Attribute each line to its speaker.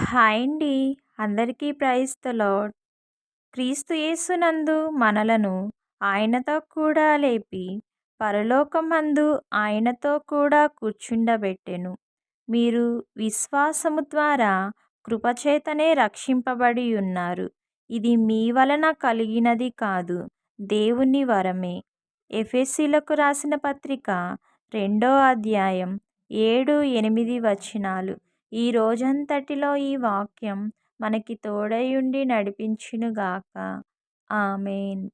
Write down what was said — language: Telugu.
Speaker 1: హాయ్ అండి. అందరికీ ప్రైజ్ ద లార్డ్. క్రీస్తు యేసునందు మనలను ఆయనతో కూడా లేపి, పరలోకమందు ఆయనతో కూడా కూర్చుండబెట్టెను. మీరు విశ్వాసము ద్వారా కృపచేతనే రక్షింపబడి ఉన్నారు. ఇది మీ వలన కలిగినది కాదు, దేవుని వరమే. ఎఫెసీలకు రాసిన పత్రిక 2వ అధ్యాయం 7, 8 వచనాలు. ఈ రోజంతటిలో ఈ వాక్యం మనకి తోడయుండి నడిపించునుగాక. ఆమేన్.